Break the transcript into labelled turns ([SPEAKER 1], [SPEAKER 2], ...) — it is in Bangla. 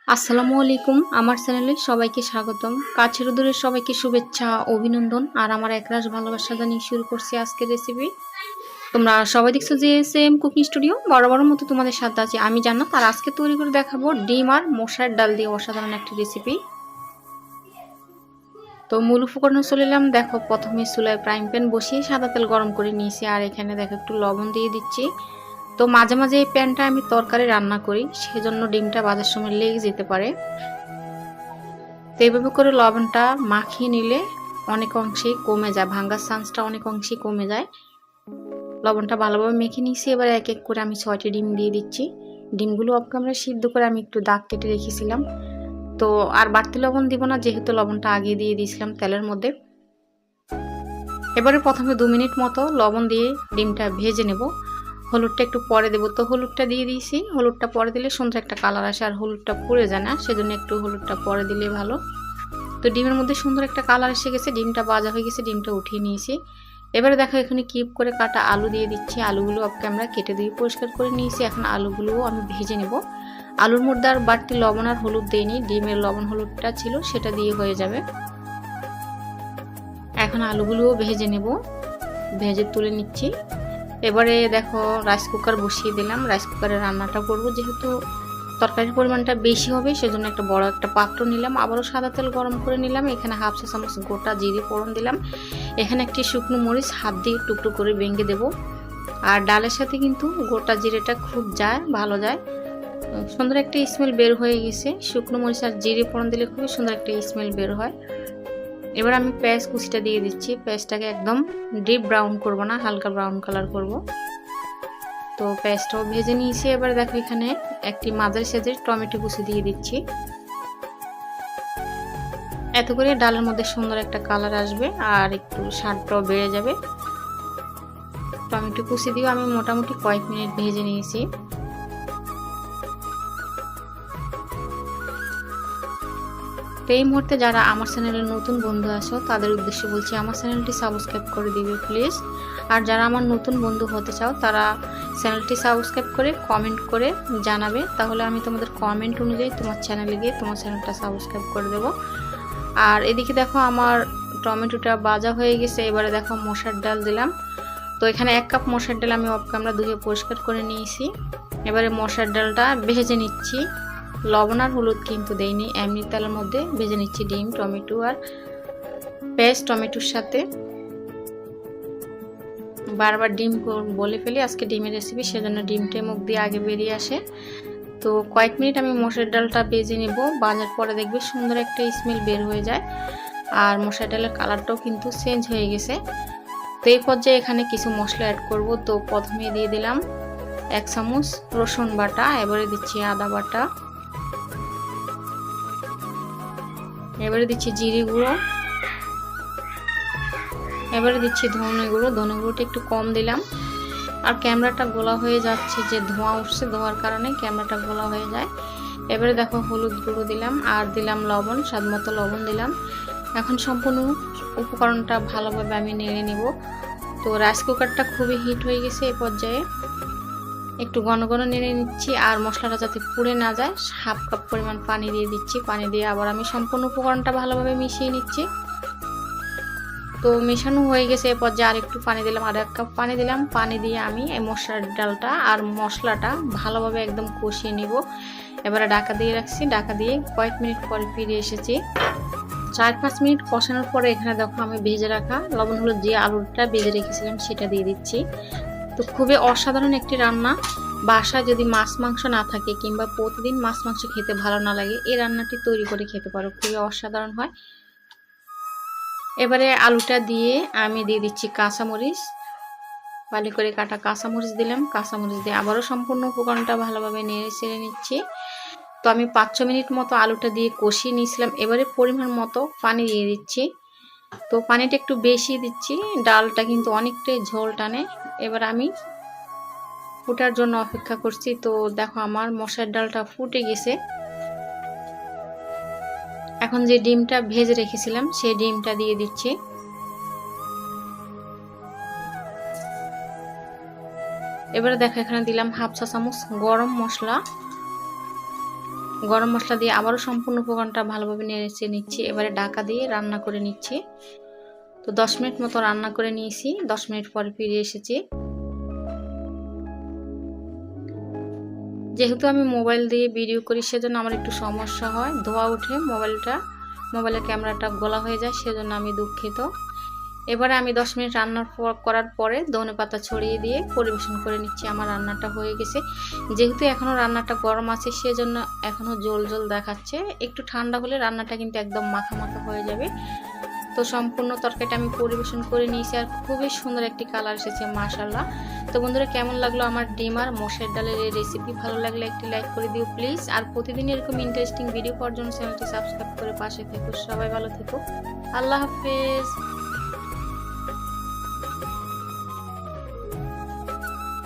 [SPEAKER 1] আসসালামু আলাইকুম। আমার চ্যানেলে সবাইকে স্বাগতম। কাছের ও দূরের সবাইকে শুভেচ্ছা, অভিনন্দন আর আমার একরাশ ভালোবাসা জানিয়ে শুরু করছি আজকের রেসিপি। তোমরা সবাই দেখছো যে সেম কুকিং স্টুডিও বরাবরের মতো তোমাদের সাথে আছি আমি জান্নাত। আর আজকে তৈরি করে দেখাবো ডিম আর মশার ডাল দিয়ে অসাধারণ একটি রেসিপি। তো মূল উপকরণ চলে এলাম। দেখো, প্রথমে চুলায় ফ্রাইং প্যান বসিয়ে সাদা তেল গরম করে নিয়েছি, আর এখানে দেখো একটু লবণ দিয়ে দিচ্ছি। তো মাঝে মাঝে এই প্যানটা আমি তরকারি রান্না করি, সেজন্য ডিমটা ভাজার সময় লেগে যেতে পারে। তো এইভাবে করে লবণটা মাখিয়ে নিলে অনেক অংশেই কমে যায়, ভাঙার চান্সটা অনেক অংশেই কমে যায়। লবণটা ভালোভাবে মেখে নিয়েছি। এবার এক এক করে আমি 6টি ডিম দিয়ে দিচ্ছি। ডিমগুলো অফ ক্যামেরা সিদ্ধ করে আমি একটু দাগ কেটে রেখেছিলাম। তো আর বাড়তি লবণ দিব না, যেহেতু লবণটা আগে দিয়ে দিয়েছিলাম তেলের মধ্যে। এবারে প্রথমে 2 মিনিট মতো লবণ দিয়ে ডিমটা ভেজে নেব। হলুদটা একটু পরে দেবো। তো হলুদটা দিয়ে দিয়েছি। হলুদটা পরে দিলে সুন্দর একটা কালার আসে, আর হলুদটা পুড়ে যায় না, সেজন্য একটু হলুদটা পরে দিলে ভালো। তো ডিমের মধ্যে সুন্দর একটা কালার এসে গেছে, ডিমটা ভাজা হয়ে গেছে, ডিমটা উঠিয়ে নিয়েছি। এবারে দেখো এখানে কিউব করে কাটা আলু দিয়ে দিচ্ছি। আলুগুলো অফ ক্যামেরা কেটে দিয়ে পরিষ্কার করে নিয়েছি। এখন আলুগুলোও আমি ভেজে নেব। আলুর মধ্যে আর বাড়তি লবণ আর হলুদ দিইনি, ডিমের লবণ হলুদটা ছিল সেটা দিয়ে হয়ে যাবে। এখন আলুগুলোও ভেজে নেব, ভেজে তুলে নিচ্ছি। এবারে দেখো রাইস কুকার বসিয়ে দিলাম। রাইস কুকারে রান্নাটা করব, যেহেতু তরকারির পরিমাণটা বেশি হবে সেজন্য একটা বড় একটা পাত্র নিলাম। আবারও সাদা তেল গরম করে নিলাম। এখানে হাফ চা চামচ গোটা জিরে ফোড়ন দিলাম। এখানে একটি শুকনো মরিচ হাত দিয়ে টুকরো করে ভেঙে দেব। আর ডালের সাথে কিন্তু গোটা জিরেটা খুব যায়, ভালো যায়, সুন্দর একটা স্মেল বের হয়ে গেছে। শুকনো মরিচ আর জিরে ফোড়ন দিলে খুবই সুন্দর একটা স্মেল বের হয়। এবার আমি পেঁয়াজ কুচিটা দিয়ে দিচ্ছি। পেঁয়াজটাকে একদম ডিপ ব্রাউন করব না, হালকা ব্রাউন কালার করব। তো পেঁয়াজটাও ভেজে নিয়েছি। এবার দেখো এখানে একটি মাঝারি সাইজের টমেটো কুচি দিয়ে দিচ্ছি। এত করে ডালের মধ্যে সুন্দর একটা কালার আসবে আর একটু স্বাদটাও বেড়ে যাবে। টমেটো কুচি দিয়ে আমি মোটামুটি কয়েক মিনিট ভেজে নিয়েছি। তো এই মুহূর্তে যারা আমার চ্যানেলের নতুন বন্ধু আছো তাদের উদ্দেশ্যে বলছি, আমার চ্যানেলটি সাবস্ক্রাইব করে দিবে প্লিজ। আর যারা আমার নতুন বন্ধু হতে চাও তারা চ্যানেলটি সাবস্ক্রাইব করে কমেন্ট করে জানাবে, তাহলে আমি তোমাদের কমেন্ট অনুযায়ী তোমার চ্যানেলে গিয়ে তোমার চ্যানেলটা সাবস্ক্রাইব করে দেব। আর এদিকে দেখো আমার টমেটোটা ভাজা হয়ে গেছে। এবারে দেখো মশার ডাল দিলাম। তো এখানে 1 কাপ মশার ডাল আমি অফ ক্যামেরা ধুয়ে পরিষ্কার করে নিয়েছি। এবারে মশার ডালটা ভেজে নিচ্ছি। লবণ আর হলুদ কিন্তু দেইনি, এমনি তেলের মধ্যে ভেজে নিচ্ছি ডিম, টমেটো আর পেঁয়াজ টমেটোর সাথে। বারবার ডিম বলে ফেলি, আজকে ডিমের রেসিপি, সেজন্য ডিমটা মুখ দিয়ে আগে বেরিয়ে আসে। তো কয়েক মিনিট আমি মশার ডালটা ভেজে নেব। ভাজার পরে দেখবে সুন্দর একটা স্মেল বের হয়ে যায়, আর মশার ডালের কালারটাও কিন্তু চেঞ্জ হয়ে গেছে। তো এই পর্যায়ে এখানে কিছু মশলা অ্যাড করব। তো প্রথমে দিয়ে দিলাম 1 চামচ রসুন বাটা। এবারে দিচ্ছি আদা বাটা। এবারে দিচ্ছি জিরে গুঁড়ো। এবারে দিচ্ছি ধনে গুঁড়ো। ধনে গুঁড়োটা একটু কম দিলাম, আর ক্যামেরাটা গোলা হয়ে যাচ্ছে, যে ধোঁয়া উঠছে, ধোঁয়ার কারণে ক্যামেরাটা গোলা হয়ে যায়। এবারে দেখো হলুদ গুঁড়ো দিলাম, আর দিলাম লবণ, স্বাদ মতো লবণ দিলাম। এখন সম্পূর্ণ উপকরণটা ভালোভাবে আমি নেড়ে নিব। তো রাইস কুকারটা খুবই হিট হয়ে গেছে। এই পর্যায়ে একটু ঘন ঘন নেড়ে নিচ্ছি, আর মশলাটা যাতে পুড়ে না যায় 1/2 কাপ পরিমাণ পানি দিয়ে দিচ্ছি। পানি দিয়ে আবার আমি সম্পূর্ণ উপকরণটা ভালোভাবে মিশিয়ে নিচ্ছি। তো মেশানো হয়ে গেছে। এ পর্যায়ে আর একটু পানি দিলাম, আর 1 কাপ পানি দিলাম। পানি দিয়ে আমি এই মশলার ডালটা আর মশলাটা ভালোভাবে একদম কষিয়ে নিব। এবারে ঢাকা দিয়ে রাখছি। ঢাকা দিয়ে কয়েক মিনিট পরে ফিরে এসেছি। 4-5 মিনিট কষানোর পরে এখানে দেখো আমি ভেজে রাখা লবণ হলুদ দিয়ে আলুটা ভেজে রেখেছিলাম সেটা দিয়ে দিচ্ছি। তো খুবই অসাধারণ একটি রান্না। বাসায় যদি মাছ মাংস না থাকে কিংবা প্রতিদিন মাছ মাংস খেতে ভালো না লাগে, এই রান্নাটি তৈরি করে খেতে পারো, খুবই অসাধারণ হয়। এবারে আলুটা দিয়ে আমি দিয়ে দিচ্ছি কাঁচামরিচ। ভালো করে কাটা কাঁচামরিচ দিলাম। কাঁচামরিচ দিয়ে আবারও সম্পূর্ণ উপকরণটা ভালোভাবে নেড়ে চেড়ে নিচ্ছি। তো আমি 5-6 মিনিট মতো আলুটা দিয়ে কষিয়ে নিয়েছিলাম। এবারে পরিমাণ মতো পানি দিয়ে দিচ্ছি। তো পানিটা একটু বেশি দিচ্ছি, ডালটা কিন্তু অনেকটাই ঝোল টানে। এবার আমি ফুটার জন্য অপেক্ষা করছি। তো দেখো আমার মশার ডালটা ফুটে গেছে। এখন যে ডিমটা ভেজে রেখেছিলাম সেই ডিমটা দিয়ে দিচ্ছি। এবারে দেখো এখানে দিলাম 1/2 চা চামচ গরম মশলা। গরম মশলা দিয়ে আবারও সম্পূর্ণ উপকরণটা ভালোভাবে নেড়ে নিচ্ছি। এবারে ঢাকা দিয়ে রান্না করে নিচ্ছি। তো 10 মিনিট মতো রান্না করে নিয়েছি। 10 মিনিট পরে ফিরে এসেছি। যেহেতু আমি মোবাইল দিয়ে ভিডিও করি সেজন্য আমার একটু সমস্যা হয়, ধোয়া উঠে মোবাইলের ক্যামেরাটা গোলা হয়ে যায়, সেজন্য আমি দুঃখিত। এবারে আমি 10 মিনিট করার পরে ধনেপাতা ছড়িয়ে দিয়ে পরিবেশন করে নিচ্ছি। আমার রান্নাটা হয়ে গেছে। যেহেতু এখনও রান্নাটা গরম আছে সেজন্য এখনও জল জল দেখাচ্ছে। একটু ঠান্ডা হলে রান্নাটা কিন্তু একদম মাখা মাখা হয়ে যাবে। তো সম্পূর্ণ তরকারিটা আমি পরিবেশন করে নিয়েছি আর খুবই সুন্দর একটি কালার এসেছে মাশাআল্লাহ। তো বন্ধুরা, কেমন লাগলো আমার ডিম আর মসুর ডালের এই রেসিপি? ভালো লাগলে একটি লাইক করে দিও প্লিজ। আর প্রতিদিন এরকম ইন্টারেস্টিং ভিডিও পাওয়ার জন্য চ্যানেলটি সাবস্ক্রাইব করে পাশে থেকো। সবাই ভালো থেকো। আল্লাহ হাফেজ।